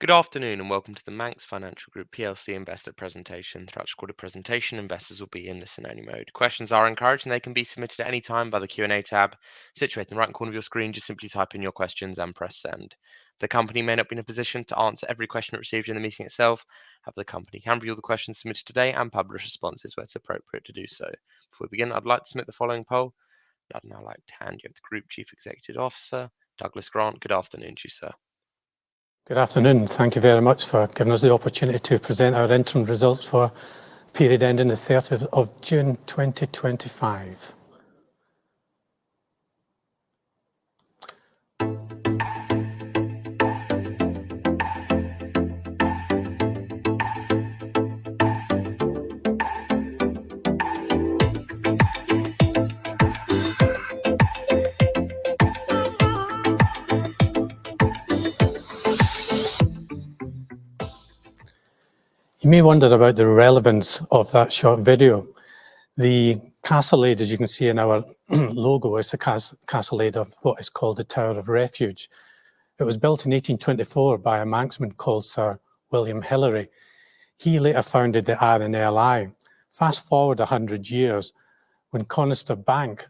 Good afternoon and welcome to the Manx Financial Group PLC investor presentation. Throughout the recorded presentation, investors will be in listen-only mode. Questions are encouraged and they can be submitted at any time by the Q&A tab situated in the right corner of your screen. Just simply type in your questions and press send. The company may not be in a position to answer every question it receives in the meeting itself. However, the company can review the questions submitted today and publish responses where it's appropriate to do so. Before we begin, I'd like to submit the following poll. I'd now like to hand you over to Group Chief Executive Officer, Douglas Grant. Good afternoon to you, sir. Good afternoon. Thank you very much for giving us the opportunity to present our interim results for period ending the 30th of June 2025. You may wonder about the relevance of that short video. The castlade, as you can see in our logo, is the castlade of what is called the Tower of Refuge. It was built in 1824 by a Manxman called Sir William Hillary. He later founded the RNLI. Fast forward 100 years, when Conister Bank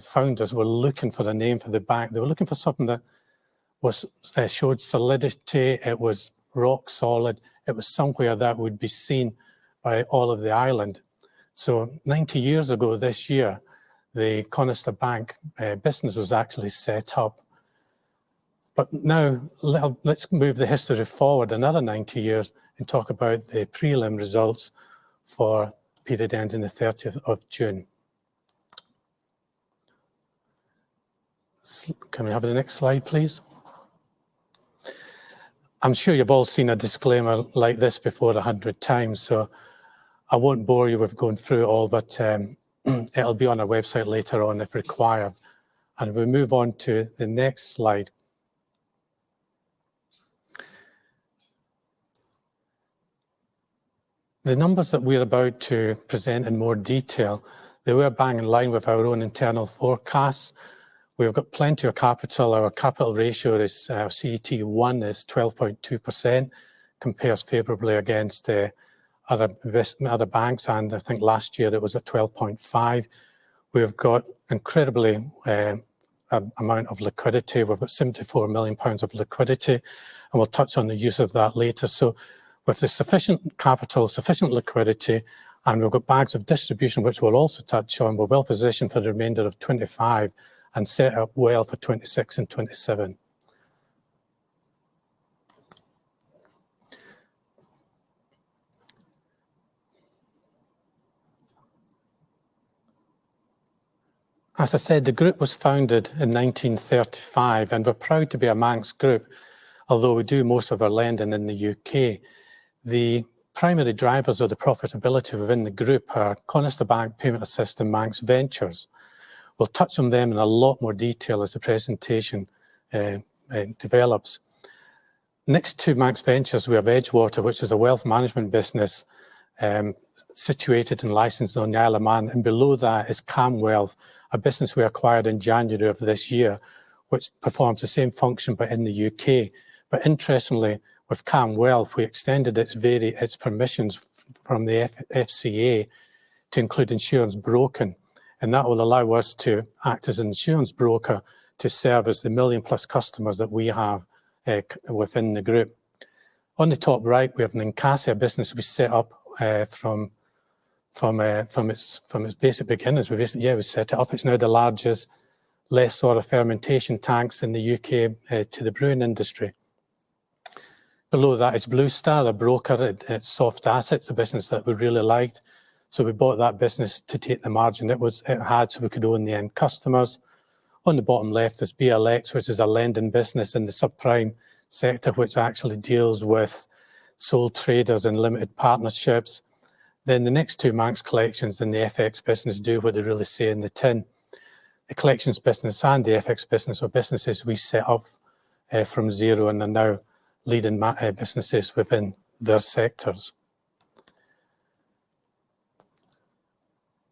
founders were looking for the name for the bank, they were looking for something that showed solidity, it was rock solid, it was somewhere that would be seen by all of the island. So 90 years ago this year, the Conister Bank business was actually set up. But now let's move the history forward another 90 years and talk about the prelim results for period ending the 30th of June. Can we have the next slide, please? I'm sure you've all seen a disclaimer like this before 100 times, so I won't bore you with going through it all, but it'll be on our website later on if required. And we move on to the next slide. The numbers that we're about to present in more detail, they were bang in line with our own internal forecasts. We've got plenty of capital. Our capital ratio is CET1 is 12.2%, compares favourably against other banks, and I think last year it was at 12.5. We've got incredibly amount of liquidity. We've got £74 million of liquidity, and we'll touch on the use of that later. So with the sufficient capital, sufficient liquidity, and we've got bags of distribution, which we'll also touch on, we're well positioned for the remainder of 25 and set up well for 26 and 27. As I said, the group was founded in 1935, and we're proud to be a Manx group, although we do most of our lending in the UK. The primary drivers of the profitability within the group are Conister Bank, Payment Assist and Manx Ventures. We'll touch on them in a lot more detail as the presentation develops. Next to Manx Ventures, we have Edgewater, which is a wealth management business situated and licensed on the Isle of Man. And below that is Cam Wealth, a business we acquired in January of this year, which performs the same function but in the UK. But interestingly, with Cam Wealth, we extended its permissions from the FCA to include insurance broking. And that will allow us to act as an insurance broker to service the million-plus customers that we have within the group. On the top right, we have an Incasia business we set up from its basic beginnings. We set it up. It's now the largest lessor of fermentation tanks in the UK to the brewing industry. Below that is Blue Star, a broker at soft assets, a business that we really liked. So we bought that business to take the margin it had so we could own the end customers. On the bottom left is BLX, which is a lending business in the subprime sector, which actually deals with sole traders and limited partnerships. Then the next two Manx collections and the FX business do what they really say in the tin. The collections business and the FX business are businesses we set up from zero and are now leading businesses within their sectors.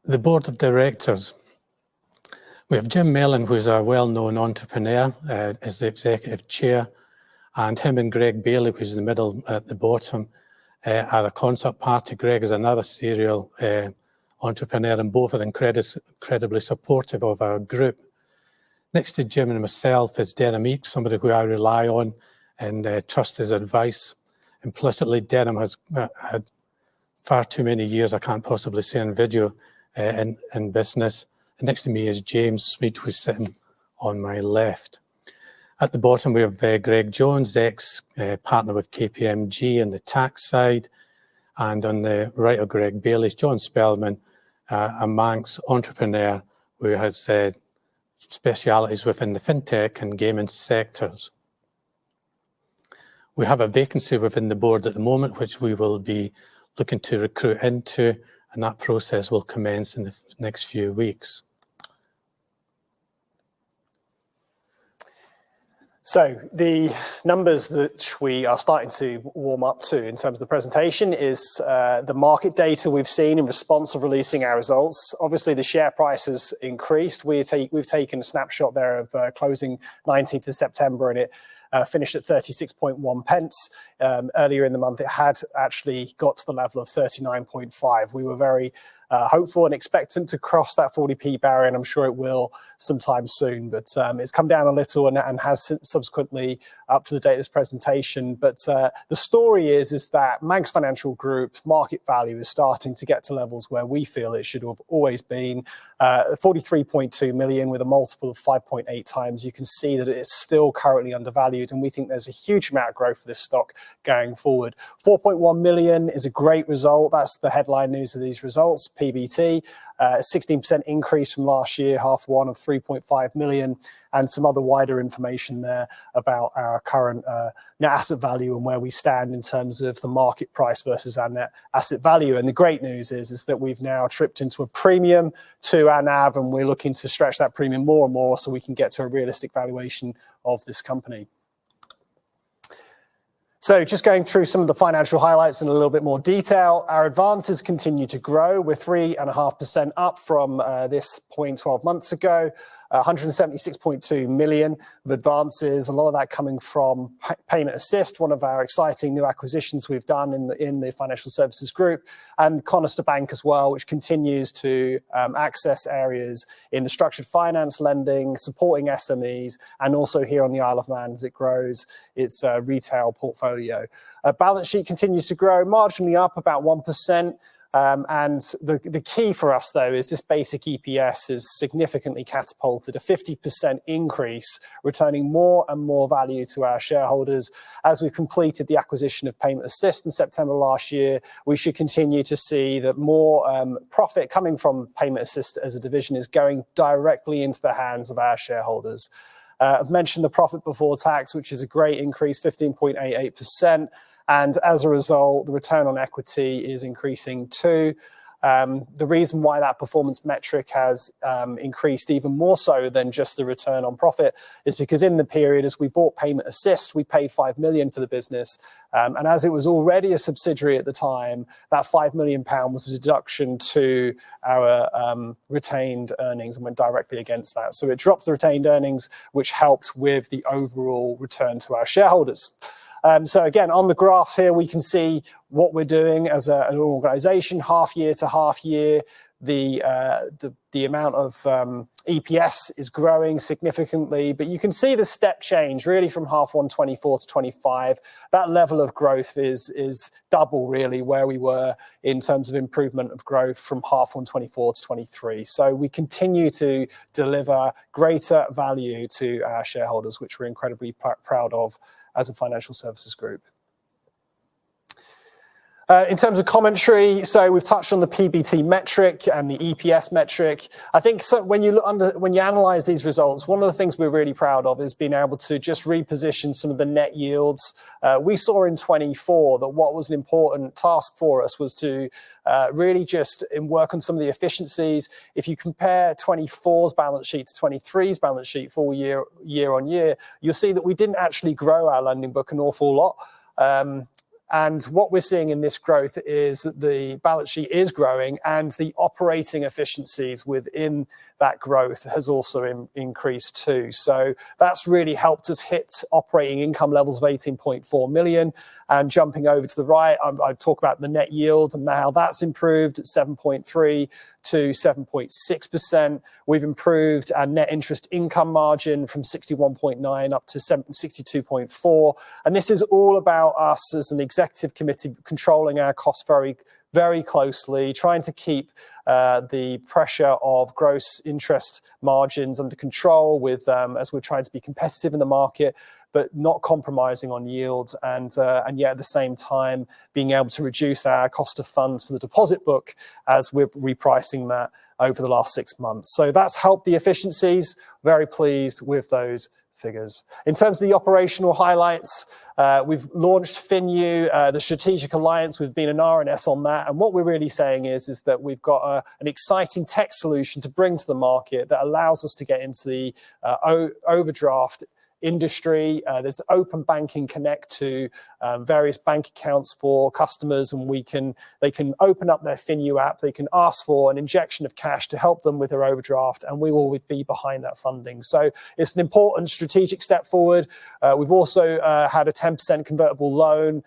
The board of directors. We have Jim Mellon, who's a well-known entrepreneur, as the executive chair, And him and Greg Bailey, who's in the middle at the bottom, are a concert party. Greg is another serial entrepreneur, and both are incredibly supportive of our group. Next to Jim and myself is Denham Eakes, somebody who I rely on and trust his advice implicitly. Denham has had far too many years, I can't possibly say in video, in business. And next to me is James Smead, who's sitting on my left. At the bottom, we have Greg Jones, ex-partner with KPMG on the tax side. And on the right of Greg Bailey is John Spellman, a Manx entrepreneur who has specialities within the fintech and gaming sectors. We have a vacancy within the board at the moment, which we will be looking to recruit into, and that process will commence in the next few weeks. So the numbers that we are starting to warm up to in terms of the presentation is the market data we've seen in response of releasing our results. Obviously, the share price has increased. We've taken a snapshot there of closing 19th of September, and it finished at 36.1 pence. Earlier in the month, it had actually got to the level of 39.5. We were very hopeful and expectant to cross that 40p barrier, and I'm sure it will sometime soon. But it's come down a little and has subsequently up to the date of this presentation. But the story is that Manx Financial Group market value is starting to get to levels where we feel it should have always been. 43.2 million with a multiple of 5.8 times. You can see that it is still currently undervalued, and we think there's a huge amount of growth for this stock going forward. 4.1 million is a great result. That's the headline news of these results. PBT, 16% increase from last year, half one of 3.5 million, and some other wider information there about our current net asset value and where we stand in terms of the market price versus our net asset value. And the great news is that we've now tripped into a premium to our NAV, and we're looking to stretch that premium more and more so we can get to a realistic valuation of this company. So just going through some of the financial highlights in a little bit more detail, our advances continue to grow. We're 3.5% up from this point 12 months ago. 176.2 million of advances, a lot of that coming from Payment Assist, one of our exciting new acquisitions we've done in the financial services group, and Conister Bank as well, which continues to access areas in the structured finance lending, supporting SMEs, and also here on the Isle of Man as it grows its retail portfolio. Balance sheet continues to grow, marginally up about 1%. And the key for us, though, is this basic EPS is significantly catapulted, a 50% increase, returning more and more value to our shareholders. As we've completed the acquisition of Payment Assist in September last year, we should continue to see that more profit coming from Payment Assist as a division is going directly into the hands of our shareholders. I've mentioned the profit before tax, which is a great increase, 15.88%. And as a result, the return on equity is increasing too. The reason why that performance metric has increased even more so than just the return on profit is because in the period as we bought Payment Assist, we paid 5 million for the business. And as it was already a subsidiary at the time, that £5 million was a deduction to our retained earnings and went directly against that. So it dropped the retained earnings, which helped with the overall return to our shareholders. So again, on the graph here, we can see what we're doing as an organisation, half year to half year. The amount of EPS is growing significantly, but you can see the step change really from half 1 24 to 25. That level of growth is double really where we were in terms of improvement of growth from half 1 24 to 23. So we continue to deliver greater value to our shareholders, which we're incredibly proud of as a financial services group. In terms of commentary, so we've touched on the PBT metric and the EPS metric. I think so when you analyse these results, one of the things we're really proud of is being able to just reposition some of the net yields. We saw in 24 that what was an important task for us was to really just work on some of the efficiencies. If you compare 24's balance sheet to 23's balance sheet full year on year, you'll see that we didn't actually grow our lending book an awful lot. And what we're seeing in this growth is that the balance sheet is growing, and the operating efficiencies within that growth has also increased too. So that's really helped us hit operating income levels of 18.4 million. And jumping over to the right, I talk about the net yield and how that's improved at 7.3 to 7.6%. We've improved our net interest income margin from 61.9 up to 62.4. And this is all about us as an executive committee controlling our costs very, very closely, trying to keep the pressure of gross interest margins under control with as we're trying to be competitive in the market, but not compromising on yields, and yet at the same time being able to reduce our cost of funds for the deposit book as we're repricing that over the last 6 months. So that's helped the efficiencies. Very pleased with those figures. In terms of the operational highlights, we've launched FinU, the strategic alliance. We've been an RNS on that, and what we're really saying is that we've got an exciting tech solution to bring to the market that allows us to get into the overdraft industry. There's open banking connect to various bank accounts for customers, and they can open up their FinU app. They can ask for an injection of cash to help them with their overdraft, and we will be behind that funding. So it's an important strategic step forward. We've also had a 10% convertible loan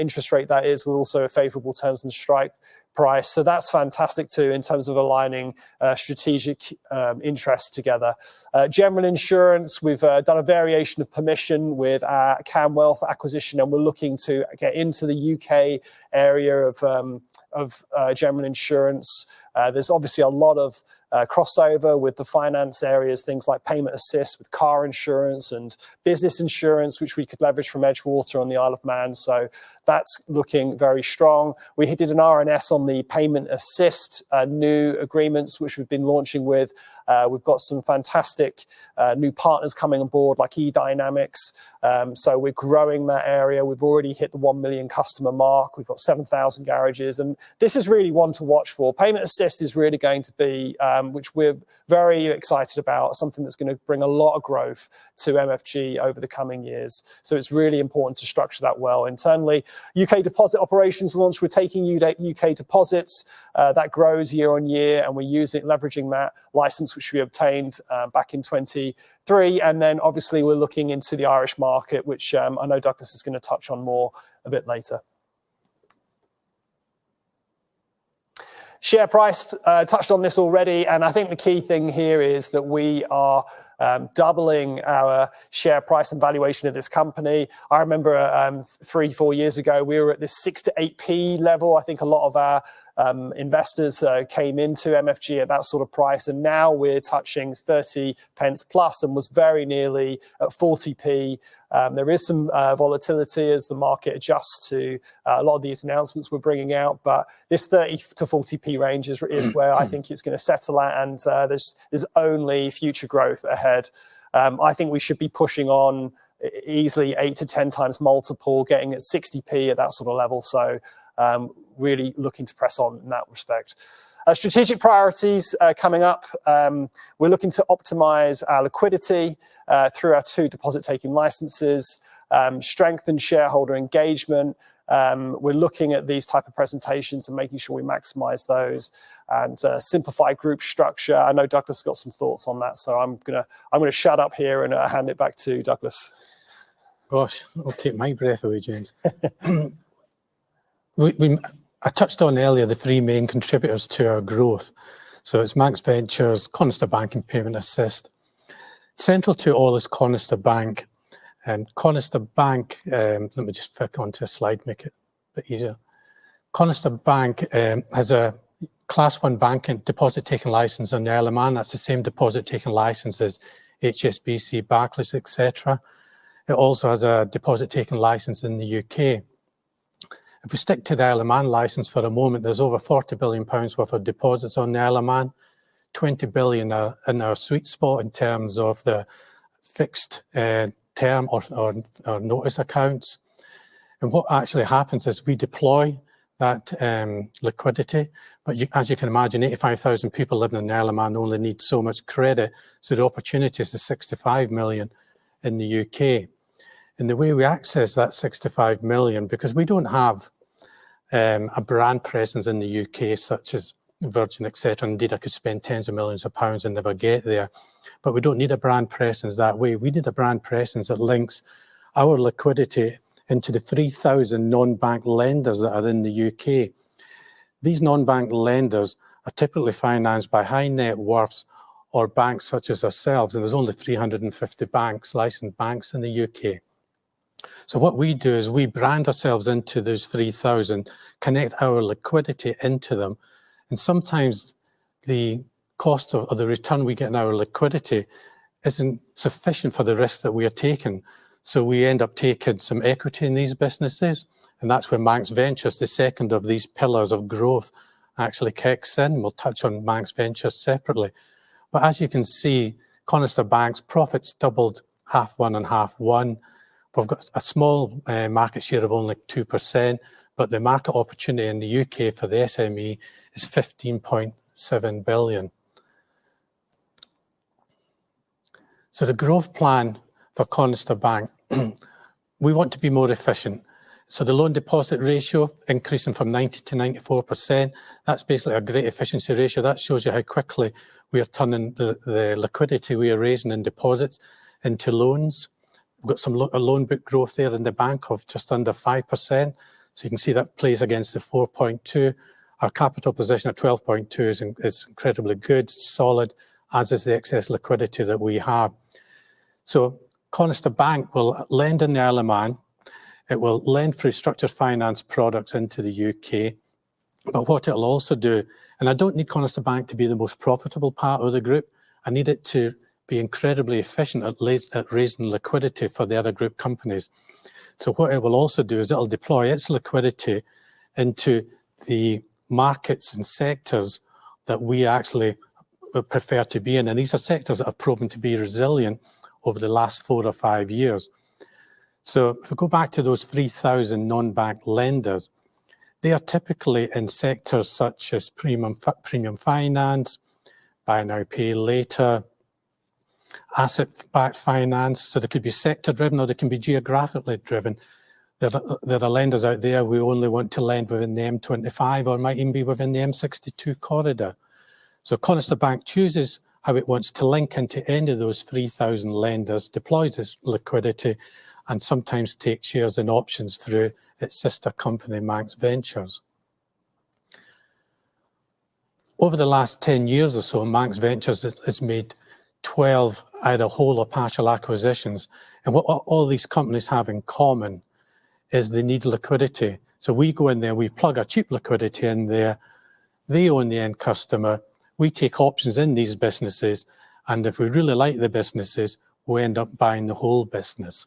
interest rate, that is, with also favourable terms and strike price. So that's fantastic too in terms of aligning strategic interests together. General insurance, we've done a variation of permission with our Cam Wealth acquisition, and we're looking to get into the UK area of general insurance. There's obviously a lot of crossover with the finance areas, things like payment assist with car insurance and business insurance, which we could leverage from Edgewater on the Isle of Man. So that's looking very strong. We did an RNS on the payment assist new agreements, which we've been launching with. We've got some fantastic new partners coming on board, like eDynamics. So we're growing that area. We've already hit the 1 million customer mark. We've got 7,000 garages, and this is really one to watch for. Payment assist is really going to be, which we're very excited about, something that's going to bring a lot of growth to MFG over the coming years. So it's really important to structure that well internally. UK deposit operations launch. We're taking UK deposits. That grows year on year, and we're leveraging that license which we obtained back in 2023. And then obviously we're looking into the Irish market, which I know Douglas is going to touch on more a bit later. Share price, touched on this already, and I think the key thing here is that we are doubling our share price and valuation of this company. I remember 3-4 years ago, we were at this 6 to 8p level. I think a lot of our investors came into MFG at that sort of price, and now we're touching 30 pence plus and was very nearly at 40p. There is some volatility as the market adjusts to a lot of these announcements we're bringing out, but this 30 to 40p range is where I think it's going to settle at, and there's only future growth ahead. I think we should be pushing on easily 8 to 10 times multiple, getting at 60p at that sort of level. So really looking to press on in that respect. Strategic priorities coming up. We're looking to optimize our liquidity through our 2 deposit-taking licenses, strengthen shareholder engagement. We're looking at these type of presentations and making sure we maximize those, and simplify group structure. I know Douglas has got some thoughts on that, so I'm gonna shut up here and hand it back to Douglas. Gosh, I'll take my breath away, James. I touched on earlier the 3 main contributors to our growth. So it's Manx Ventures, Conister Bank and Payment Assist. Central to all is Conister Bank. Conister Bank, let me just flick onto a slide, make it a bit easier. Conister Bank has a Class 1 banking deposit-taking license on the Isle of Man. That's the same deposit-taking license as HSBC, Barclays, etc. It also has a deposit-taking license in the UK. If we stick to the Isle of Man licence for a moment, there's over £40 billion worth of deposits on the Isle of Man. 20 billion are in our sweet spot in terms of the fixed term or notice accounts. And what actually happens is we deploy that liquidity, but as you can imagine, 85,000 people living in the Isle of Man only need so much credit. So the opportunity is the 65 million in the UK. And the way we access that 65 million, because we don't have a brand presence in the UK, such as Virgin, etc. Indeed, I could spend tens of millions of pounds and never get there. But we don't need a brand presence that way. We need a brand presence that links our liquidity into the 3,000 non-bank lenders that are in the UK. These non-bank lenders are typically financed by high net worths or banks such as ourselves, and there's only 350 banks, licensed banks in the UK. So what we do is we brand ourselves into those 3,000, connect our liquidity into them, and sometimes the cost of, or the return we get in our liquidity isn't sufficient for the risk that we are taking. So we end up taking some equity in these businesses, and that's where Manx Ventures, the second of these pillars of growth, actually kicks in. We'll touch on Manx Ventures separately. But as you can see, Conister Bank's profits doubled half one and half one. We've got a small market share of only 2%, but the market opportunity in the UK for the SME is 15.7 billion. So the growth plan for Conister Bank, we want to be more efficient. So the loan deposit ratio increasing from 90 to 94%, that's basically a great efficiency ratio. That shows you how quickly we are turning the liquidity we are raising in deposits into loans. We've got some loan book growth there in the bank of just under 5%. So you can see that plays against the 4.2. Our capital position at 12.2 is incredibly good, solid, as is the excess liquidity that we have. So Conister Bank will lend in the Isle of Man. It will lend through structured finance products into the UK. But what it'll also do, and I don't need Conister Bank to be the most profitable part of the group, I need it to be incredibly efficient at raising liquidity for the other group companies. So what it will also do is it'll deploy its liquidity into the markets and sectors that we actually prefer to be in. And these are sectors that have proven to be resilient over the last 4 or 5 years. So if we go back to those 3,000 non-bank lenders, they are typically in sectors such as premium finance, buy now, pay later, asset-backed finance. So they could be sector-driven or they can be geographically driven. There are lenders out there who only want to lend within the M25 or might even be within the M62 corridor. So Conister Bank chooses how it wants to link into any of those 3,000 lenders, deploys its liquidity, and sometimes takes shares and options through its sister company, Manx Ventures. Over the last 10 years or so, Manx Ventures has made 12 either whole or partial acquisitions. And what all these companies have in common is they need liquidity. So we go in there, we plug our cheap liquidity in there, they own the end customer, we take options in these businesses, and if we really like the businesses, we end up buying the whole business.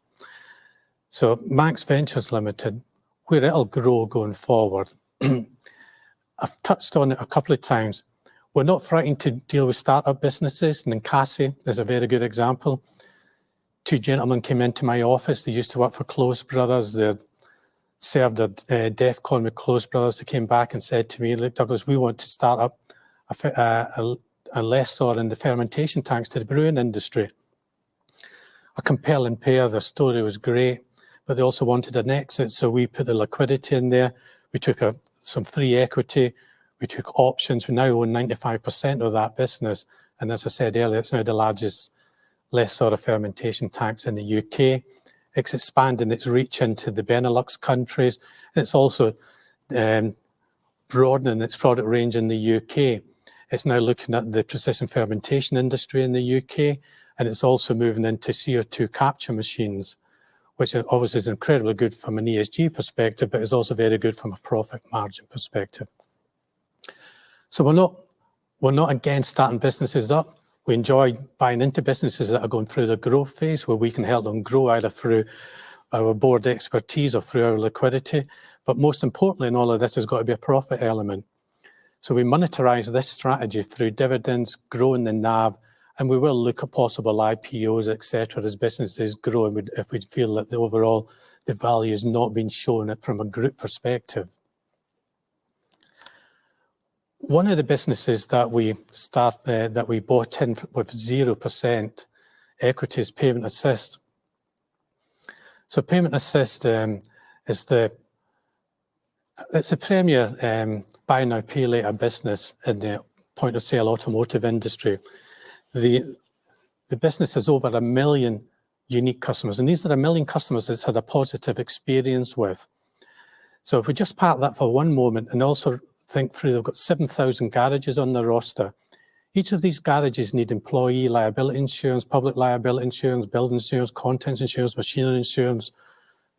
So Manx Ventures Limited, where it'll grow going forward, I've touched on it a couple of times. We're not frightened to deal with startup businesses. Ninkasi is a very good example. 2 gentlemen came into my office. They used to work for Close Brothers. They served a DEFCON with Close Brothers. They came back and said to me, look, Douglas, we want to start up a lessor in the fermentation tanks to the brewing industry. A compelling pair. Their story was great, but they also wanted an exit. So we put the liquidity in there. We took some free equity. We took options. We now own 95% of that business. And as I said earlier, it's now the largest lessor of fermentation tanks in the UK. It's expanding its reach into the Benelux countries. It's also broadening its product range in the UK. It's now looking at the precision fermentation industry in the UK, and it's also moving into CO2 capture machines, which obviously is incredibly good from an ESG perspective, but is also very good from a profit margin perspective. So we're not against starting businesses up. We enjoy buying into businesses that are going through the growth phase where we can help them grow either through our board expertise or through our liquidity. But most importantly in all of this has got to be a profit element. So we monetize this strategy through dividends, growing the NAV, and we will look at possible IPOs, etc., as businesses grow and if we feel that the value is not being shown from a group perspective. One of the businesses that we bought in with 0% equity is Payment Assist. So Payment Assist it's a premier buy now, pay later business in the point of sale automotive industry. The business has over 1 million unique customers, and these are 1 million customers it's had a positive experience with. So if we just park that for one moment and also think through, they've got 7,000 garages on their roster. Each of these garages need employee liability insurance, public liability insurance, building insurance, contents insurance, machinery insurance,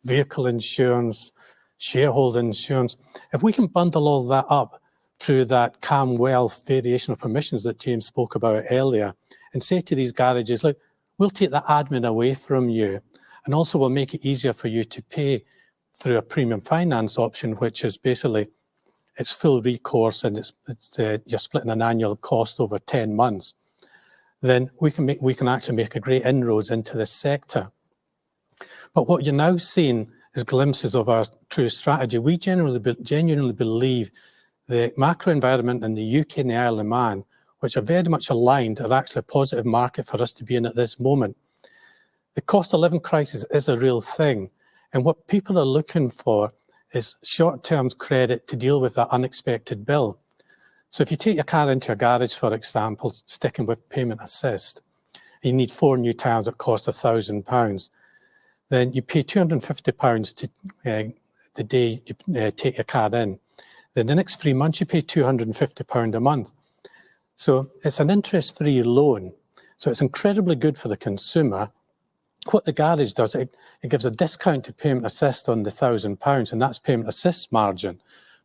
vehicle insurance, shareholder insurance. If we can bundle all that up through that calm wealth variation of permissions that James spoke about earlier, and say to these garages, look, we'll take the admin away from you, and also we'll make it easier for you to pay through a premium finance option, which is basically it's full recourse and you're splitting an annual cost over 10 months. Then we can actually make a great inroads into this sector. But what you're now seeing is glimpses of our true strategy. We genuinely believe the macro environment in the UK and the Isle of Man, which are very much aligned, are actually a positive market for us to be in at this moment. The cost of living crisis is a real thing. And what people are looking for is short-term credit to deal with that unexpected bill. So if you take your car into a garage, for example, sticking with Payment Assist, you need 4 new tyres that cost £1,000, then you pay £250 to the day you take your car in. Then the next 3 months, you pay £250 a month. So it's an interest-free loan. So it's incredibly good for the consumer. What the garage does, it gives a discount to Payment Assist on the £1,000, and that's Payment Assist's margin.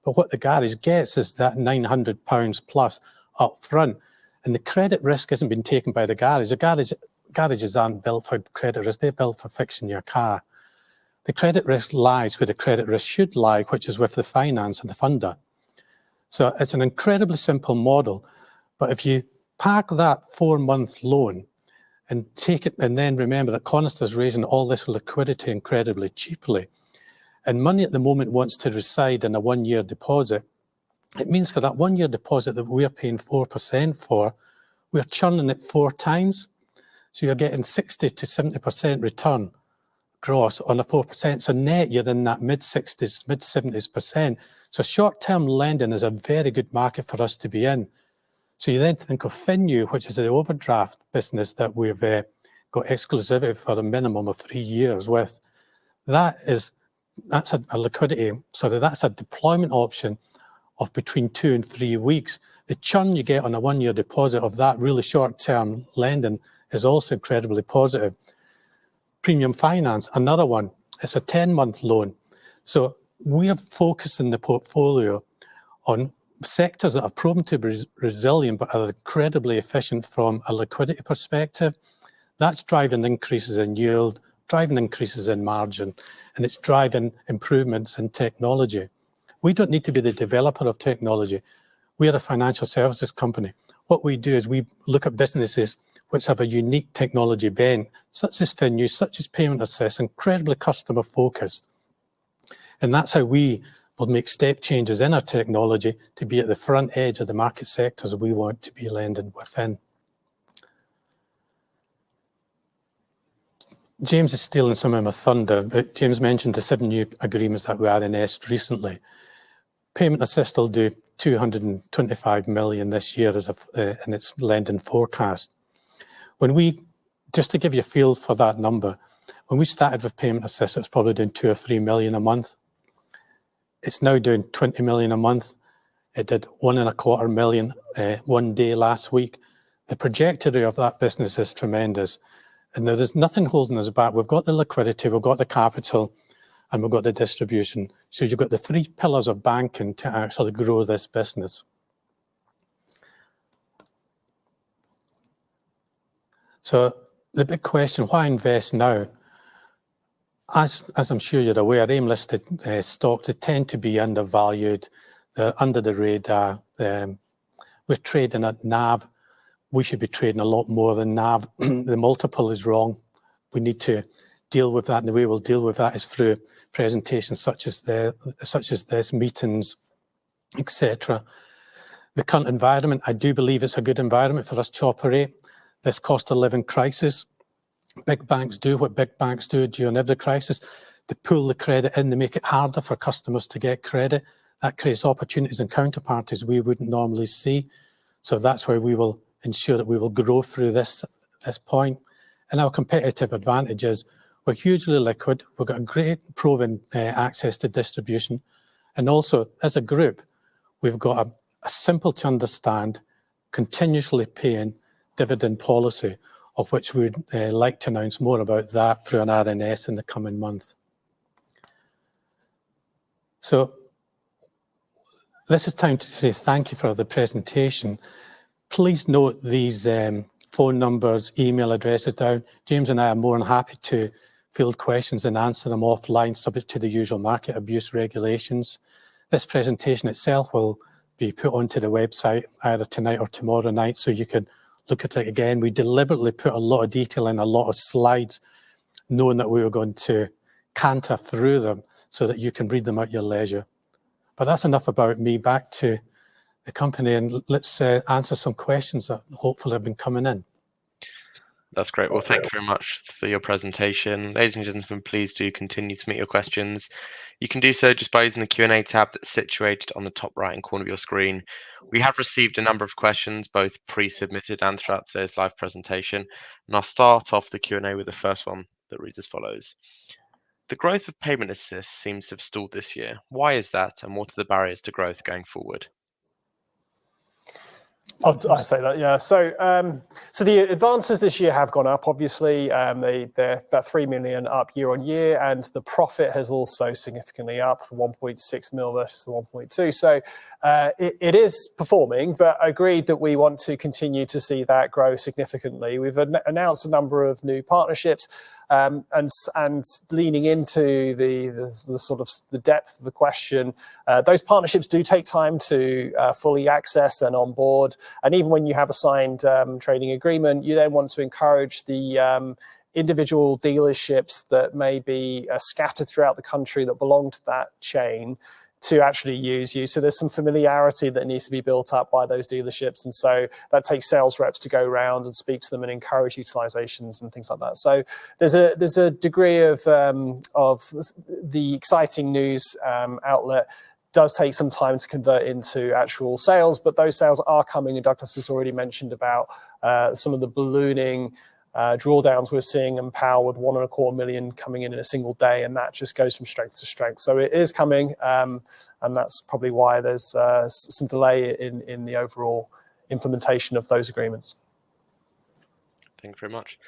But what the garage gets is that £900 plus up front. And the credit risk hasn't been taken by the garage. The garages aren't built for credit risk, they're built for fixing your car. The credit risk lies where the credit risk should lie, which is with the finance and the funder. So it's an incredibly simple model. But if you park that 4-month loan and take it, and then remember that Conister is raising all this liquidity incredibly cheaply, and money at the moment wants to reside in a 1-year deposit, it means for that 1-year deposit that we're paying 4% for, we're churning it 4 times. So you're getting 60 to 70% return gross on a 4%. So net, you're in that mid-60s, mid-70s%. So short-term lending is a very good market for us to be in. So you then think of Finnu, which is the overdraft business that we've got exclusivity for a minimum of 3 years with. That's a liquidity, sorry, that's a deployment option of between 2 and 3 weeks. The churn you get on a 1-year deposit of that really short-term lending is also incredibly positive. Premium finance, another one, it's a 10-month loan. So we are focusing the portfolio on sectors that are proven to be resilient but are incredibly efficient from a liquidity perspective. That's driving increases in yield, driving increases in margin, and it's driving improvements in technology. We don't need to be the developer of technology. We are a financial services company. What we do is we look at businesses which have a unique technology bent, such as Finnu, such as Payment Assist, incredibly customer focused. And that's how we will make step changes in our technology to be at the front edge of the market sectors we want to be lending within. James is stealing some of my thunder, but James mentioned the 7 new agreements that we RNS'd recently. Payment Assist will do 225 million this year as in its lending forecast. Just to give you a feel for that number, when we started with Payment Assist, it was probably doing 2 or 3 million a month. It's now doing 20 million a month. It did 1.25 million one day last week. The trajectory of that business is tremendous. And there's nothing holding us back. We've got the liquidity, we've got the capital, and we've got the distribution. So you've got the 3 pillars of banking to actually grow this business. So the big question, why invest now? As I'm sure you're aware, AIM-listed stocks, they tend to be undervalued. They're under the radar. We're trading at NAV. We should be trading a lot more than NAV. The multiple is wrong. We need to deal with that, and the way we'll deal with that is through presentations such as this, meetings, etc. The current environment, I do believe it's a good environment for us to operate. This cost of living crisis Big banks do what big banks do during every crisis. They pull the credit in, they make it harder for customers to get credit. That creates opportunities and counterparties we wouldn't normally see. So that's where we will ensure that we will grow through this point. And our competitive advantage is we're hugely liquid, we've got a great proven access to distribution, and also as a group, we've got a simple to understand, continuously paying dividend policy, of which we'd like to announce more about that through an RNS in the coming month. So this is time to say thank you for the presentation. Please note these phone numbers, email addresses down. James and I are more than happy to field questions and answer them offline, subject to the usual market abuse regulations. This presentation itself will be put onto the website either tonight or tomorrow night, so you can look at it again. We deliberately put a lot of detail in a lot of slides, knowing that we were going to canter through them so that you can read them at your leisure. But that's enough about me. Back to the company, and let's answer some questions that hopefully have been coming in. That's great. Well, thank you very much for your presentation. Ladies and gentlemen, please do continue to submit your questions. You can do so just by using the Q&A tab that's situated on the top right-hand corner of your screen. We have received a number of questions, both pre-submitted and throughout today's live presentation. And I'll start off the Q&A with the first one that reads as follows. The growth of payment assist seems to have stalled this year. Why is that, and what are the barriers to growth going forward? I'd say that, yeah. So, so the advances this year have gone up. Obviously, they're about 3 million up year on year, and the profit has also significantly up, from 1.6 mil versus the 1.2. So, it is performing, but agreed that we want to continue to see that grow significantly. We've announced a number of new partnerships. And leaning into the sort of the depth of the question, those partnerships do take time to fully access and onboard. And even when you have a signed trading agreement, you then want to encourage the individual dealerships that may be scattered throughout the country that belong to that chain to actually use you. So there's some familiarity that needs to be built up by those dealerships. And so that takes sales reps to go around and speak to them and encourage utilizations and things like that. So there's a degree of the exciting news outlet does take some time to convert into actual sales, but those sales are coming. And Douglas has already mentioned about some of the ballooning drawdowns we're seeing in power, with 1.25 million coming in a single day, and that just goes from strength to strength. So it is coming, and that's probably why there's some delay in the overall implementation of those agreements. Thank you very much.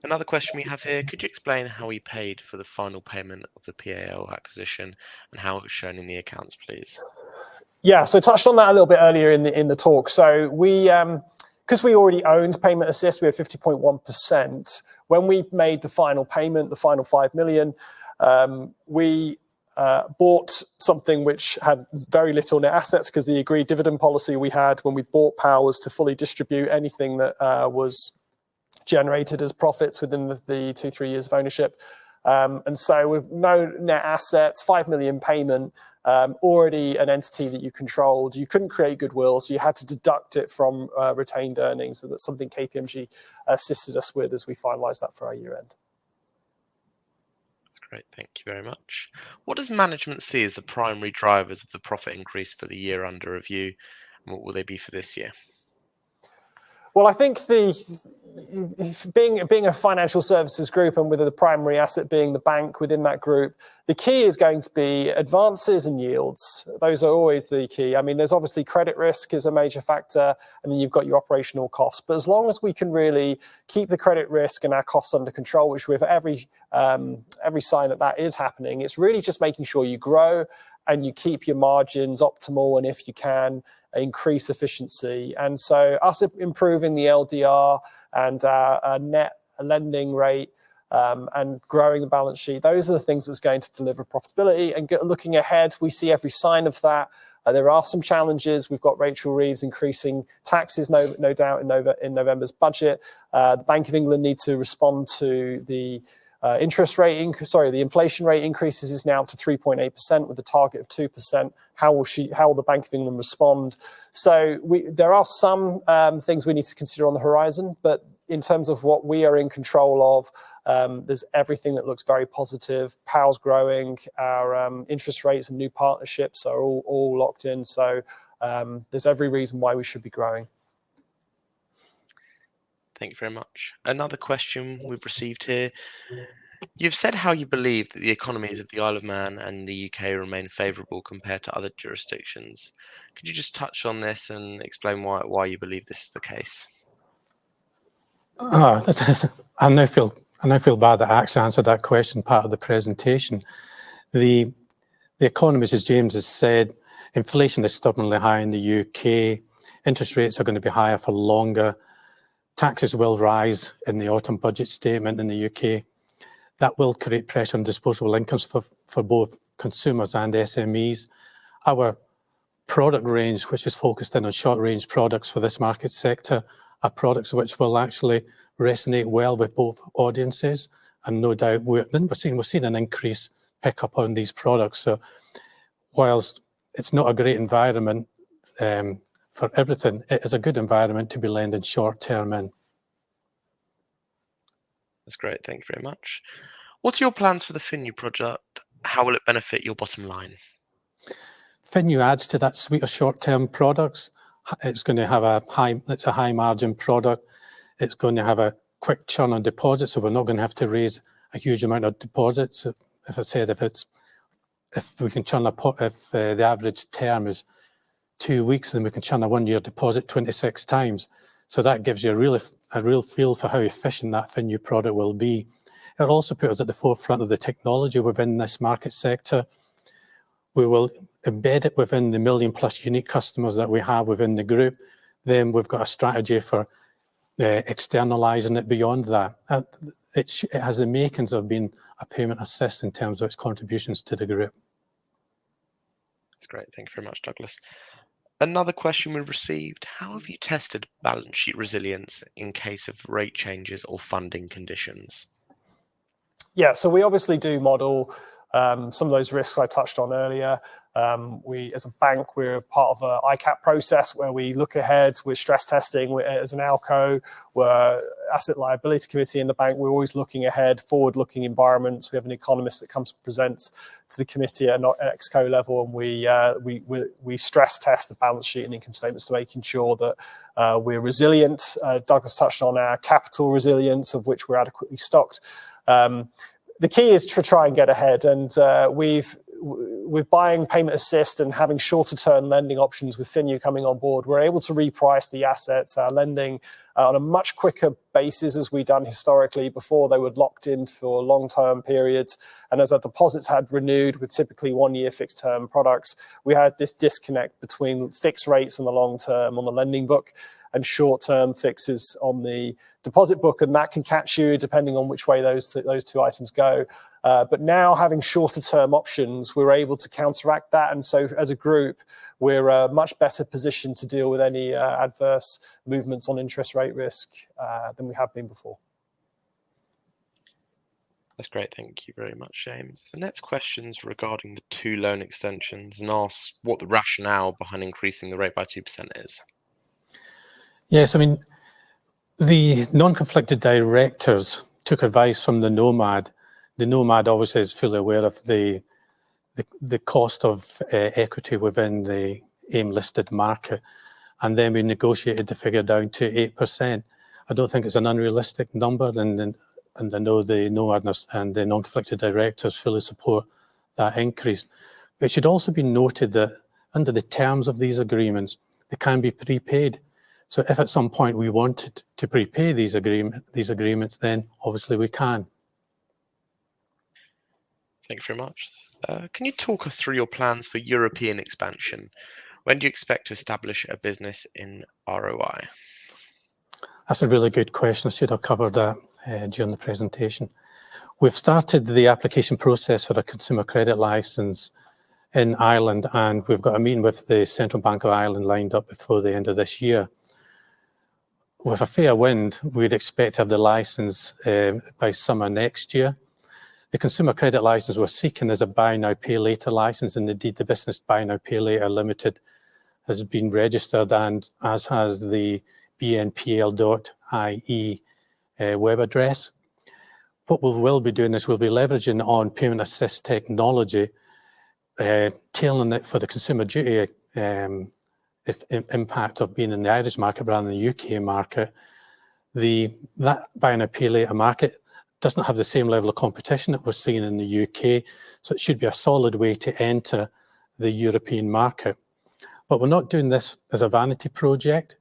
Another question we have here, could you explain how we paid for the final payment of the PAL acquisition and how it was shown in the accounts, please? Yeah, so touched on that a little bit earlier in the talk. So we, because we already owned Payment Assist, we had 50.1%. When we made the final payment, the final 5 million, we bought something which had very little net assets, because the agreed dividend policy we had when we bought Power was to fully distribute anything that was generated as profits within the 2-3 years of ownership. And so with no net assets, 5 million payment, already an entity that you controlled, you couldn't create goodwill, so you had to deduct it from retained earnings. So that's something KPMG assisted us with as we finalised that for our year end. That's great, thank you very much. What does management see as the primary drivers of the profit increase for the year under review, and what will they be for this year? Well, I think being a financial services group, and with the primary asset being the bank within that group, the key is going to be advances and yields. Those are always the key. I mean, there's obviously credit risk is a major factor, and then you've got your operational costs. But as long as we can really keep the credit risk and our costs under control, which we have every sign that is happening, it's really just making sure you grow and you keep your margins optimal, and if you can, increase efficiency. And so us improving the LDR and our net lending rate and growing the balance sheet, those are the things that's going to deliver profitability. And looking ahead, we see every sign of that. There are some challenges. We've got Rachel Reeves increasing taxes, no doubt, in November's budget. The Bank of England need to respond to the the inflation rate increases is now to 3.8% with a target of 2%. How will the Bank of England respond? So there are some things we need to consider on the horizon, but in terms of what we are in control of, there's everything that looks very positive. PAL's growing. Our interest rates and new partnerships are all locked in. So there's every reason why we should be growing. Thank you very much. Another question we've received here. You've said how you believe that the economies of the Isle of Man and the UK remain favourable compared to other jurisdictions. Could you just touch on this and explain why you believe this is the case? I now feel bad that I actually answered that question part of the presentation. The economies, as James has said, inflation is stubbornly high in the UK. Interest rates are going to be higher for longer. Taxes will rise in the autumn budget statement in the UK. That will create pressure on disposable incomes for both consumers and SMEs. Our product range, which is focused in on short-range products for this market sector, are products which will actually resonate well with both audiences. And no doubt we're seeing an increase pick up on these products. So whilst it's not a great environment for everything, it is a good environment to be lending short term in. That's great, thank you very much. What are your plans for the Finnu project? How will it benefit your bottom line? Finnu adds to that suite of short-term products. It's going to have it's a high margin product. It's going to have a quick churn on deposits, so we're not going to have to raise a huge amount of deposits. If I said if we can churn if the average term is 2 weeks, then we can churn a 1 year deposit 26 times. So that gives you a real feel for how efficient that Finnu product will be. It'll also put us at the forefront of the technology within this market sector. We will embed it within the 1 million+ unique customers that we have within the group. Then we've got a strategy for externalising it beyond that. It has the makings of being a payment assist in terms of its contributions to the group. That's great. Thank you very much, Douglas. Another question we received: how have you tested balance sheet resilience in case of rate changes or funding conditions? Yeah, so we obviously do model some of those risks I touched on earlier. We, as a bank, we're part of an ICAP process where we look ahead. We're stress testing. As an ALCO, we're asset liability committee in the bank. We're always looking ahead, forward-looking environments. We have an economist that comes and presents to the committee at ExCo level, and we stress test the balance sheet and income statements to making sure that we're resilient. Douglas touched on our capital resilience, of which we're adequately stocked. The key is to try and get ahead, and with buying payment assist and having shorter term lending options with Finnu coming on board, we're able to reprice the assets, lending on a much quicker basis as we've done historically. Before, they were locked in for long-term periods, and as our deposits had renewed with typically 1 year fixed term products, we had this disconnect between fixed rates in the long term on the lending book and short-term fixes on the deposit book, and that can catch you depending on which way those two items go. But now, having shorter-term options, we're able to counteract that, and so as a group, we're much better positioned to deal with any adverse movements on interest rate risk than we have been before. That's great, thank you very much, James. The next question's regarding the 2 loan extensions and asks what the rationale behind increasing the rate by 2% is. Yes, I mean, the non-conflicted directors took advice from the Nomad. The Nomad obviously is fully aware of the cost of equity within the AIM-listed market, and then we negotiated the figure down to 8%. I don't think it's an unrealistic number, and I know the Nomad and the non-conflicted directors fully support that increase. It should also be noted that under the terms of these agreements, they can be prepaid. So if at some point we wanted to prepay these agreements, then obviously we can. Thanks very much. Can you talk us through your plans for European expansion? When do you expect to establish a business in ROI? That's a really good question. I should have covered that during the presentation. We've started the application process for a consumer credit licence in Ireland, and we've got a meeting with the Central Bank of Ireland lined up before the end of this year. With a fair wind, we'd expect to have the licence by summer next year. The consumer credit licence we're seeking is a buy now, pay later licence, and indeed the business buy now, pay later limited has been registered, and as has the BNPL.ie web address. What we will be doing is we'll be leveraging on payment assist technology, tailoring it for the consumer duty impact of being in the Irish market rather than the UK market. That buy now, pay later market doesn't have the same level of competition that we're seeing in the UK, so it should be a solid way to enter the European market. But we're not doing this as a vanity project.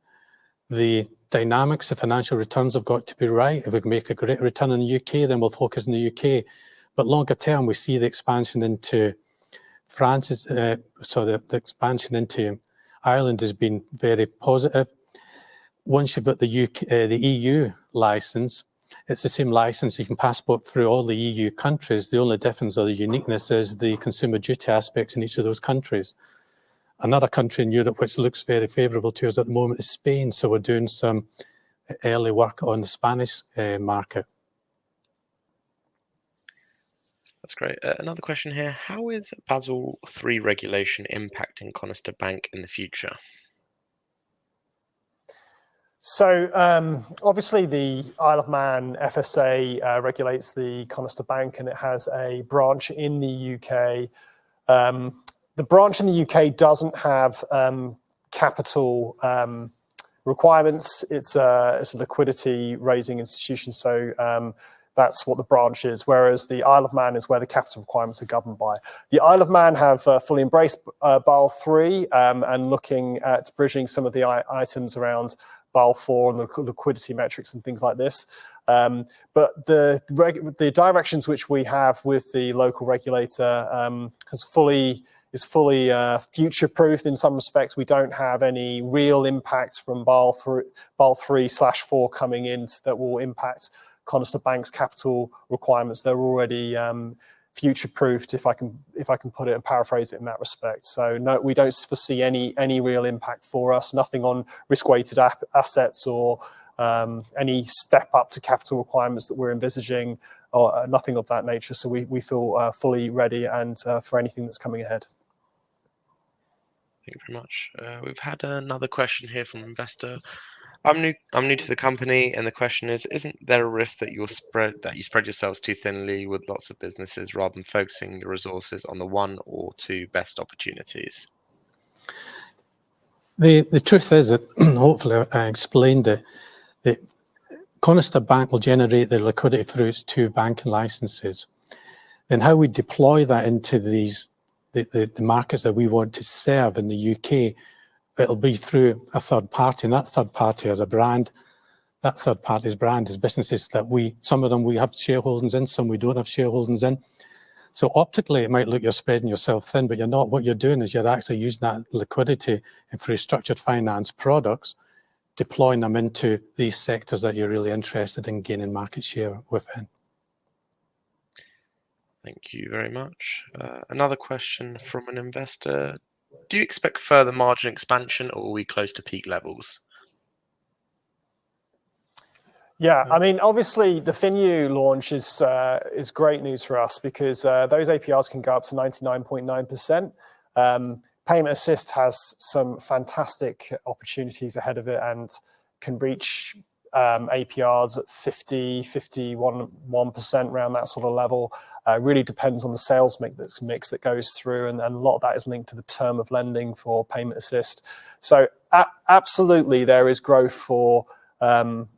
The dynamics, the financial returns have got to be right. If we can make a great return in the UK, then we'll focus in the UK. But longer term, we see the expansion into France, the expansion into Ireland has been very positive. Once you've got the EU license, it's the same license. You can passport through all the EU countries. The only difference or the uniqueness is the consumer duty aspects in each of those countries. Another country in Europe which looks very favourable to us at the moment is Spain. So we're doing some early work on the Spanish market. That's great. Another question here. How is Basel III regulation impacting Conister Bank in the future? So obviously the Isle of Man FSA regulates the Conister Bank, and it has a branch in the UK. The branch in the UK doesn't have capital requirements. It's a liquidity raising institution, so that's what the branch is, whereas the Isle of Man is where the capital requirements are governed by. The Isle of Man have fully embraced Basel III and looking at bridging some of the items around Basel IV and the liquidity metrics and things like this. But the directions which we have with the local regulator is fully future-proofed in some respects. We don't have any real impacts from Basel III/4 coming in that will impact Conister Bank's capital requirements. They're already future-proofed, if I can put it and paraphrase it in that respect. So no, we don't foresee any real impact for us. Nothing on risk-weighted assets or any step up to capital requirements that we're envisaging, or nothing of that nature. So we feel fully ready and for anything that's coming ahead. Thank you very much. We've had another question here from an investor. I'm new to the company, and the question is: isn't there a risk that you spread yourselves too thinly with lots of businesses rather than focusing your resources on the one or two best opportunities? The truth is that hopefully I explained it. That Conister Bank will generate the liquidity through its two banking licenses. Then how we deploy that into the markets that we want to serve in the UK, it'll be through a third party, and that third party has a brand. That third party's brand is businesses that some of them we have shareholdings in, some we don't have shareholdings in. So optically, it might look you're spreading yourself thin, but you're not. What you're doing is you're actually using that liquidity and through structured finance products, deploying them into these sectors that you're really interested in gaining market share within. Thank you very much. Another question from an investor. Do you expect further margin expansion, or are we close to peak levels? Yeah, I mean, obviously the FinU launch is great news for us because those APRs can go up to 99.9%. Payment Assist has some fantastic opportunities ahead of it and can reach APRs at 50, 51% around that sort of level. Really depends on the sales mix that goes through, and a lot of that is linked to the term of lending for Payment Assist. So absolutely there is growth for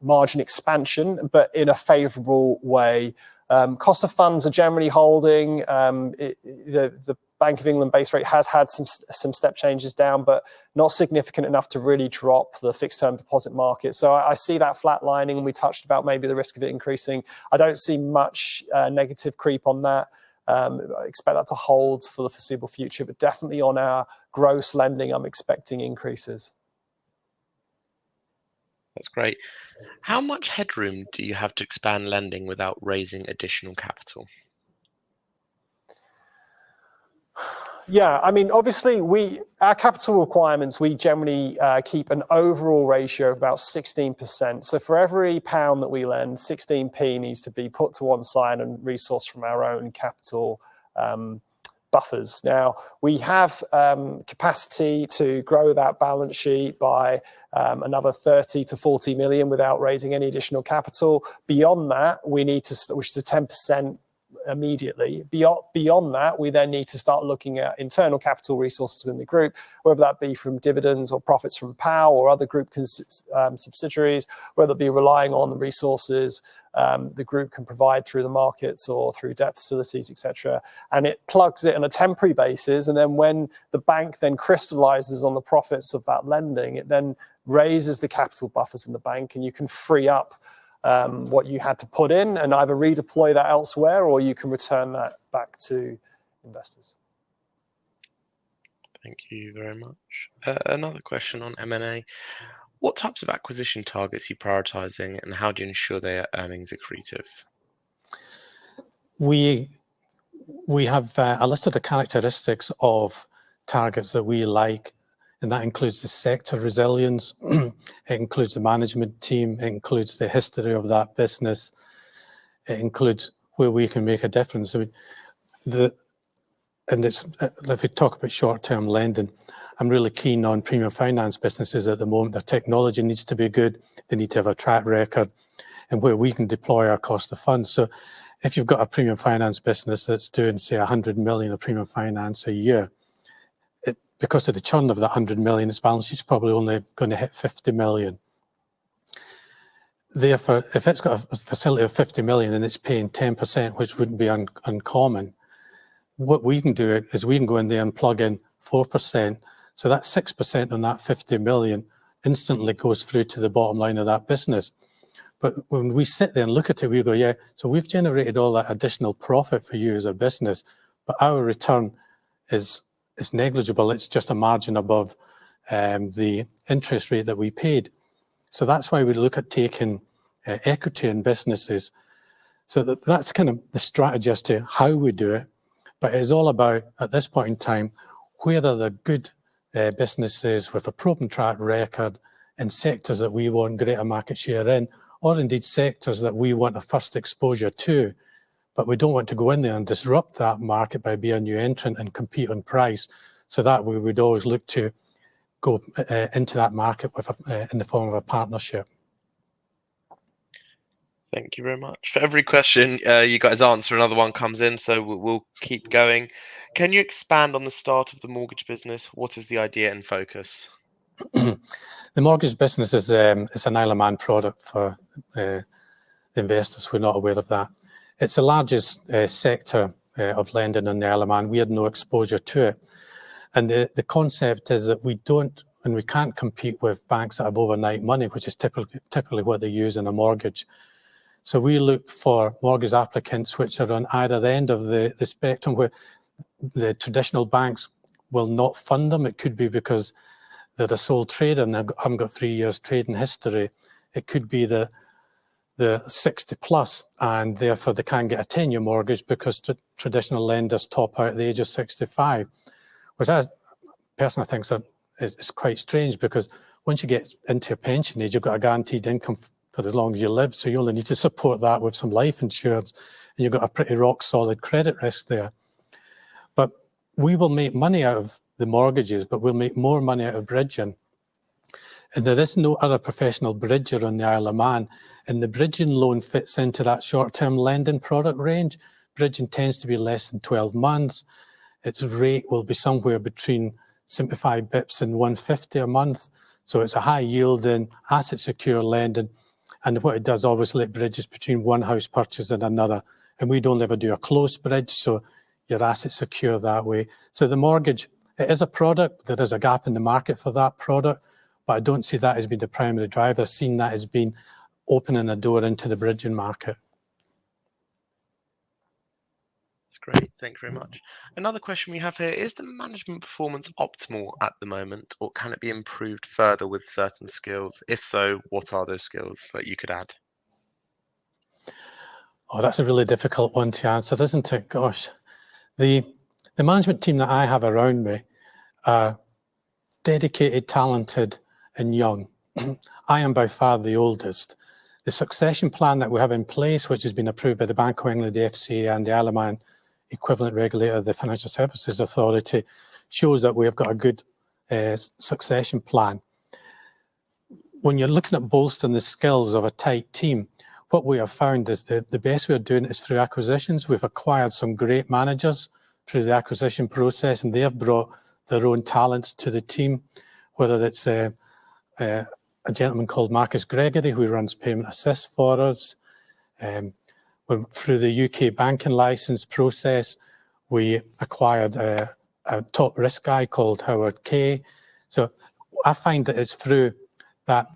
margin expansion, but in a favourable way. Cost of funds are generally holding. The Bank of England base rate has had some step changes down, but not significant enough to really drop the fixed term deposit market. So I see that flatlining, and we touched about maybe the risk of it increasing. I don't see much negative creep on that. I expect that to hold for the foreseeable future, but definitely on our gross lending, I'm expecting increases. That's great. How much headroom do you have to expand lending without raising additional capital? Yeah, I mean, obviously, our capital requirements, we generally keep an overall ratio of about 16%. So for every pound that we lend, 16p needs to be put to one side and resourced from our own capital buffers. Now, we have capacity to grow that balance sheet by another 30 to 40 million without raising any additional capital. Beyond that, we need to, which is a 10% immediately. Beyond that, we then need to start looking at internal capital resources within the group, whether that be from dividends or profits from POW or other group subsidiaries, whether it be relying on the resources the group can provide through the markets or through debt facilities, etc. And it plugs it on a temporary basis. And then when the bank then crystallizes on the profits of that lending, it then raises the capital buffers in the bank, and you can free up what you had to put in and either redeploy that elsewhere, or you can return that back to investors. Thank you very much. Another question on M&A. What types of acquisition targets are you prioritising, and how do you ensure they are earnings accretive? We have a list of the characteristics of targets that we like, and that includes the sector resilience, it includes the management team, it includes the history of that business, it includes where we can make a difference. I mean, if we talk about short-term lending, I'm really keen on premium finance businesses at the moment. Their technology needs to be good, they need to have a track record, and where we can deploy our cost of funds. So if you've got a premium finance business that's doing, say, 100 million of premium finance a year, because of the churn of that 100 million, its balance sheet's probably only going to hit 50 million. Therefore, if it's got a facility of 50 million and it's paying 10%, which wouldn't be uncommon, what we can do is we can go in there and plug in 4%. So that 6% on that 50 million instantly goes through to the bottom line of that business. But when we sit there and look at it, we go, yeah, so we've generated all that additional profit for you as a business, but our return is negligible. It's just a margin above the interest rate that we paid. So that's why we look at taking equity in businesses. So that's kind of the strategy as to how we do it. But it's all about, at this point in time, where are the good businesses with a proven track record in sectors that we want greater market share in, or indeed sectors that we want a first exposure to, but we don't want to go in there and disrupt that market by being a new entrant and compete on price. So that we would always look to go into that market with in the form of a partnership. Thank you very much. For every question you guys answer, another one comes in, so we'll keep going. Can you expand on the start of the mortgage business? What is the idea and focus? The mortgage business is an Isle of Man product for investors who are not aware of that. It's the largest sector of lending in the Isle of Man. We had no exposure to it. And the concept is that we don't and we can't compete with banks that have overnight money, which is typically what they use in a mortgage. So we look for mortgage applicants which are on either end of the spectrum, where the traditional banks will not fund them. It could be because they're a sole trader and they haven't got 3 years trading history. It could be the 60 plus, and therefore they can't get a 10-year mortgage because traditional lenders top out at the age of 65. Which I personally think is quite strange, because once you get into your pension age, you've got a guaranteed income for as long as you live. So you only need to support that with some life insurance, and you've got a pretty rock solid credit risk there. But we will make money out of the mortgages, but we'll make more money out of bridging. And there is no other professional bridger on the Isle of Man. And the bridging loan fits into that short-term lending product range. Bridging tends to be less than 12 months. Its rate will be somewhere between 75 bips and 150 a month. So it's a high yielding, asset secure lending. And what it does, obviously, it bridges between one house purchase and another. And we don't ever do a close bridge, so your asset secure that way. So the mortgage, it is a product. There is a gap in the market for that product, but I don't see that as being the primary driver. I've seen that as being opening a door into the bridging market. That's great. Thank you very much. Another question we have here, is the management performance optimal at the moment, or can it be improved further with certain skills? If so, what are those skills that you could add? Oh, that's a really difficult one to answer, isn't it? Gosh. The management team that I have around me are dedicated, talented, and young. I am by far the oldest. The succession plan that we have in place, which has been approved by the Bank of England, the FCA, and the Isle of Man equivalent regulator, the Financial Services Authority, shows that we've got a good succession plan. When you're looking at bolstering the skills of a tight team, what we have found is the best way of doing it is through acquisitions. We've acquired some great managers through the acquisition process, and they've brought their own talents to the team, whether it's a gentleman called Marcus Gregory, who runs Payment Assist for us. Through the UK banking license process, we acquired a top risk guy called Howard Kay. So I find that it's through that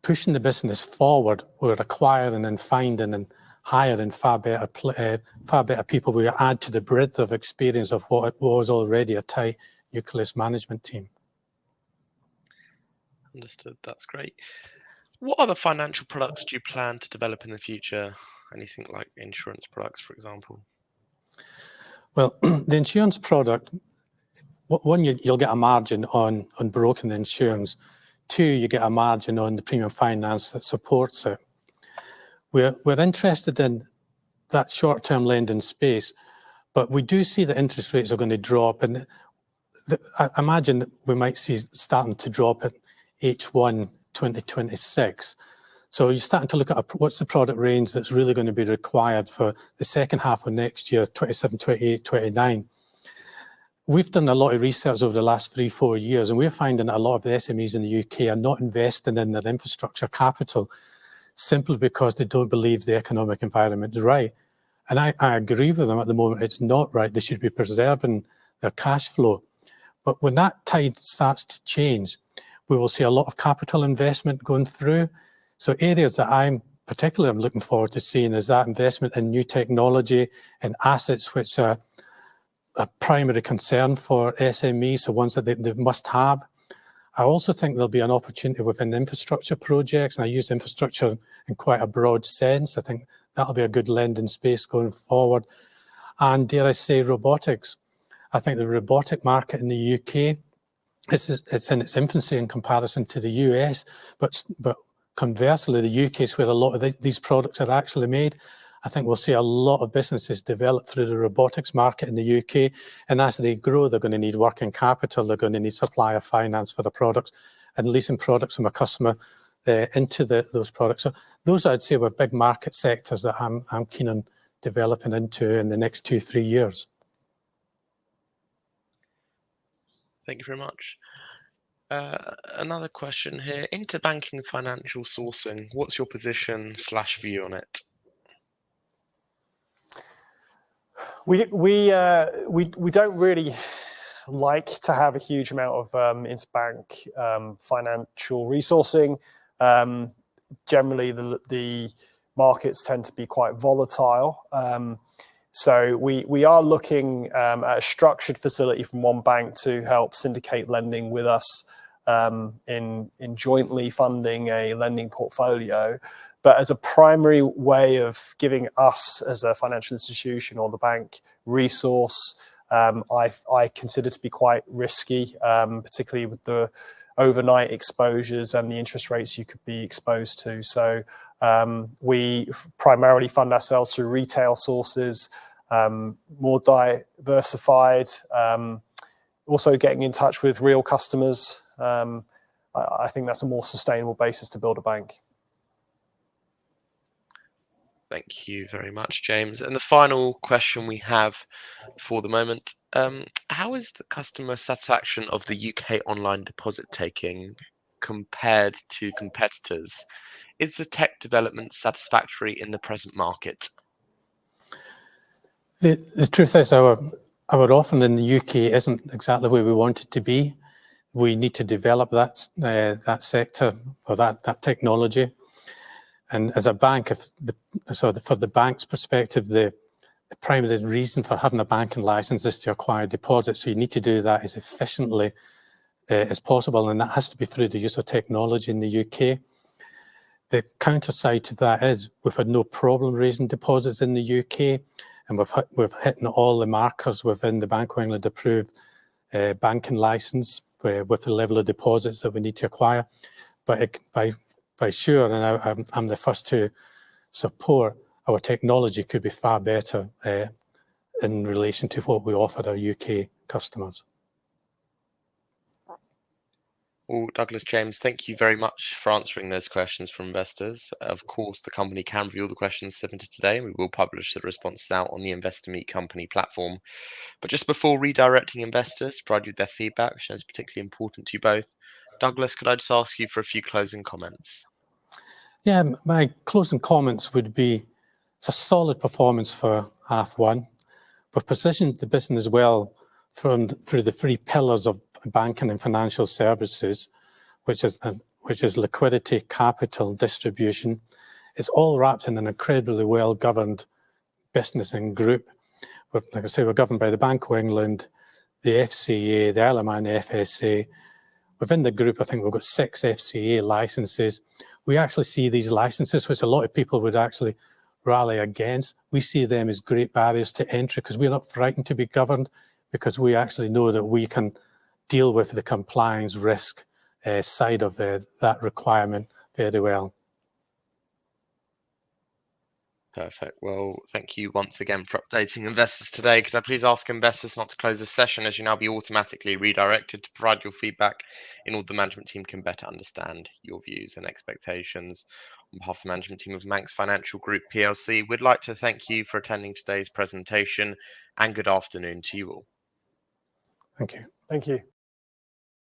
pushing the business forward, we're acquiring and finding and hiring far better people. We add to the breadth of experience of what was already a tight nucleus management team. Understood. That's great. What other financial products do you plan to develop in the future? Anything like insurance products, for example? Well, the insurance product, one, you'll get a margin on broking insurance. Two, you get a margin on the premium finance that supports it. We're interested in that short-term lending space, but we do see that interest rates are going to drop, and I imagine that we might see starting to drop at H1 2026. So you're starting to look at what's the product range that's really going to be required for the second half of next year, 27, 28, 29. We've done a lot of research over the last 3-4 years, and we're finding that a lot of the SMEs in the UK are not investing in their infrastructure capital simply because they don't believe the economic environment is right. And I agree with them at the moment. It's not right. They should be preserving their cash flow. But when that tide starts to change, we will see a lot of capital investment going through. So areas that I'm particularly looking forward to seeing is that investment in new technology and assets which are a primary concern for SMEs, so ones that they must have. I also think there'll be an opportunity within infrastructure projects, and I use infrastructure in quite a broad sense. I think that'll be a good lending space going forward. And dare I say, robotics. I think the robotic market in the UK, it's in its infancy in comparison to the US, but conversely, the UK is where a lot of these products are actually made. I think we'll see a lot of businesses develop through the robotics market in the UK. And as they grow, they're going to need working capital. They're going to need supplier finance for the products and leasing products from a customer into those products. So those, I'd say, were big market sectors that I'm keen on developing into in the next 2-3 years. Thank you very much. Another question here. Interbanking financial sourcing. What's your position / view on it? We don't really like to have a huge amount of interbank financial resourcing. Generally, the markets tend to be quite volatile. So we are looking at a structured facility from one bank to help syndicate lending with us in jointly funding a lending portfolio. But as a primary way of giving us as a financial institution or the bank resource, I consider to be quite risky, particularly with the overnight exposures and the interest rates you could be exposed to. So we primarily fund ourselves through retail sources, more diversified, also getting in touch with real customers. I think that's a more sustainable basis to build a bank. Thank you very much, James. And the final question we have for the moment, how is the customer satisfaction of the UK online deposit taking compared to competitors? Is the tech development satisfactory in the present market? The truth is our offering in the UK isn't exactly where we want it to be. We need to develop that sector or that technology. And as a bank, for the bank's perspective, the primary reason for having a banking license is to acquire deposits. So you need to do that as efficiently as possible, and that has to be through the use of technology in the UK. The counter side to that is we've had no problem raising deposits in the UK, and we've hit all the markers within the Bank of England approved banking license with the level of deposits that we need to acquire. But by sure, and I'm the first to support, our technology could be far better in relation to what we offer our UK customers. Well, Douglas, James, thank you very much for answering those questions from investors. Of course, the company can review all the questions submitted today, and we will publish the responses out on the Investor Meet Company platform. But just before redirecting investors to provide you with their feedback, which is particularly important to you both, Douglas, could I just ask you for a few closing comments? Yeah, my closing comments would be it's a solid performance for half one. We've positioned the business well through the three pillars of banking and financial services, which is liquidity, capital, distribution. It's all wrapped in an incredibly well-governed business and group. Like I say, we're governed by the Bank of England, the FCA, the Isle of Man FSA. Within the group, I think we've got 6 FCA licenses. We actually see these licenses, which a lot of people would actually rally against. We see them as great barriers to entry because we're not frightened to be governed, because we actually know that we can deal with the compliance risk side of that requirement very well. Perfect. Well, thank you once again for updating investors today. Could I please ask investors not to close this session, as you now be automatically redirected to provide your feedback in order the management team can better understand your views and expectations. On behalf of the management team of Manx Financial Group PLC, we'd like to thank you for attending today's presentation, and good afternoon to you all. Thank you. Thank you.